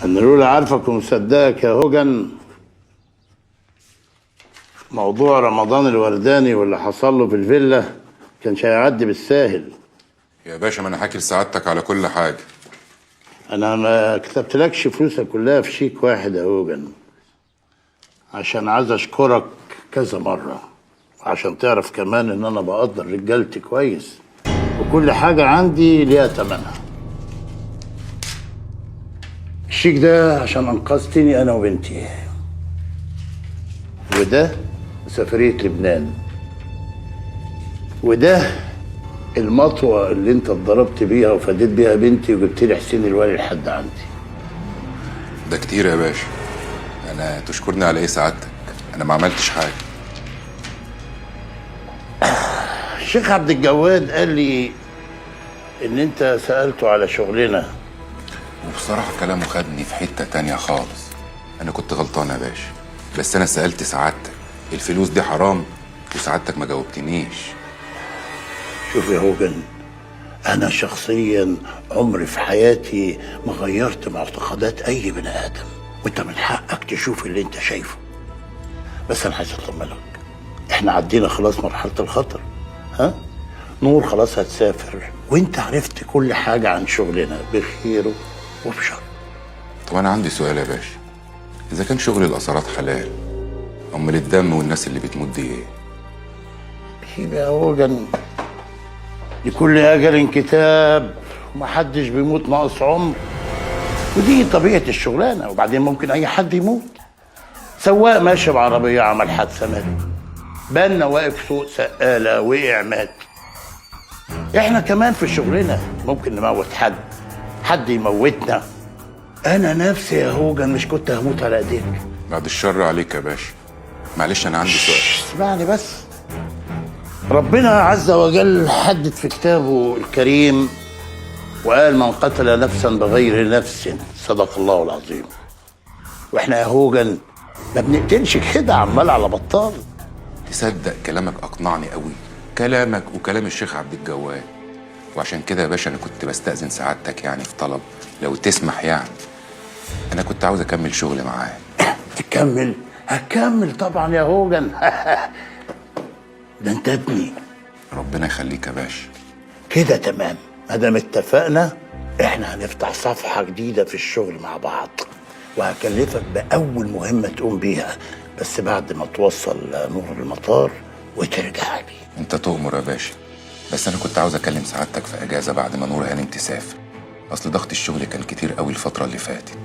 أنا لولا عارفك ومصدقك يا هوجن، موضوع رمضان الورداني واللي حصل له في الفيلا كانش هيعدي بالساهل. يا باشا ما انا حاكي لسعادتك على كل حاجه. أنا ما كتبتلكش فلوسك كلها في شيك واحد يا هوجن، عشان عايز أشكرك كذا مرة، عشان تعرف كمان إن أنا بقدر رجالتي كويس وكل حاجة عندي ليها تمنها. الشيك ده عشان أنقذتني أنا وبنتي، وده سفرية لبنان، وده المطوة اللي انت اتضربت بيها وفديت بيها بنتي وجبت لي حسين الوالي لحد عندي. ده كتير يا باشا. انا تشكرني على ايه سعادتك؟ انا ما عملتش حاجه. الشيخ عبد الجواد قال لي ان انت سألته على شغلنا، وبصراحه كلامه خدني في حته تانية خالص. انا كنت غلطان يا باشا، بس انا سالت سعادتك الفلوس دي حرام وسعادتك ما جاوبتنيش. شوف يا هوجن، انا شخصيا عمري في حياتي ما غيرت معتقدات اي بني ادم، وانت من حقك تشوف اللي انت شايفه. بس انا عايز اطمنك، احنا عدينا خلاص مرحله الخطر. ها، نور خلاص هتسافر، وانت عرفت كل حاجه عن شغلنا بخيره وبشر. طب انا عندي سؤال يا باشا، اذا كان شغل الاثارات حلال، امال الدم والناس اللي بتموت دي ايه؟ يا هوجن، لكل أجل كتاب، ومحدش بيموت ناقص عمر، ودي طبيعة الشغلانة. وبعدين ممكن أي حد يموت. سواق ماشي بعربية عمل حادثة مات، بنا واقف سوق سقالة وقع مات. إحنا كمان في شغلنا ممكن نموت حد يموتنا. أنا نفسي يا هوجن مش كنت هموت على إيديك. بعد الشر عليك يا باشا. معلش انا عندي سؤال. اسمعني بس، ربنا عز وجل حدد في كتابه الكريم وقال: من قتل نفسا بغير نفس، صدق الله العظيم. واحنا يا هوجن ما بنقتلش كده عمال على بطال. تصدق كلامك اقنعني قوي، كلامك وكلام الشيخ عبد الجواد. وعشان كده يا باشا انا كنت بستأذن سعادتك يعني في طلب لو تسمح يعني. انا كنت عاوز اكمل شغل معاه. تكمل؟ هكمل طبعا يا هوجن. ده انت ابني. ربنا يخليك يا باشا. كده تمام، ما دام اتفقنا احنا هنفتح صفحه جديده في الشغل مع بعض، وهكلفك باول مهمه تقوم بيها، بس بعد ما توصل نور المطار وترجع لي. انت تؤمر يا باشا، بس انا كنت عاوز اكلم سعادتك في اجازه بعد ما نور هانم تسافر. اصل ضغط الشغل كان كتير قوي الفتره اللي فاتت.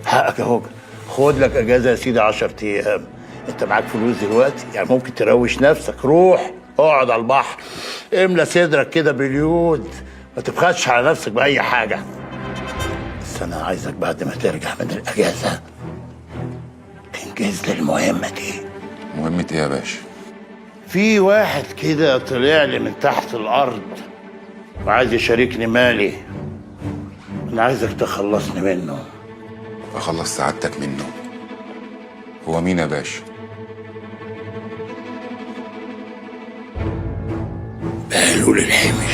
حقك يا هوجن، خد لك اجازه يا سيدي 10 ايام. انت معاك فلوس دلوقتي، يعني ممكن تروش نفسك. روح اقعد على البحر، املى صدرك كده باليود، ما تبخسش على نفسك باي حاجه. بس انا عايزك بعد ما ترجع من الاجازه تنجز لي المهمه دي. مهمه ايه يا باشا؟ في واحد كده طلع لي من تحت الارض وعايز يشاركني مالي، انا عايزك تخلصني منه. اخلص سعادتك منه؟ هو مين يا باشا؟ بهلول الحمش.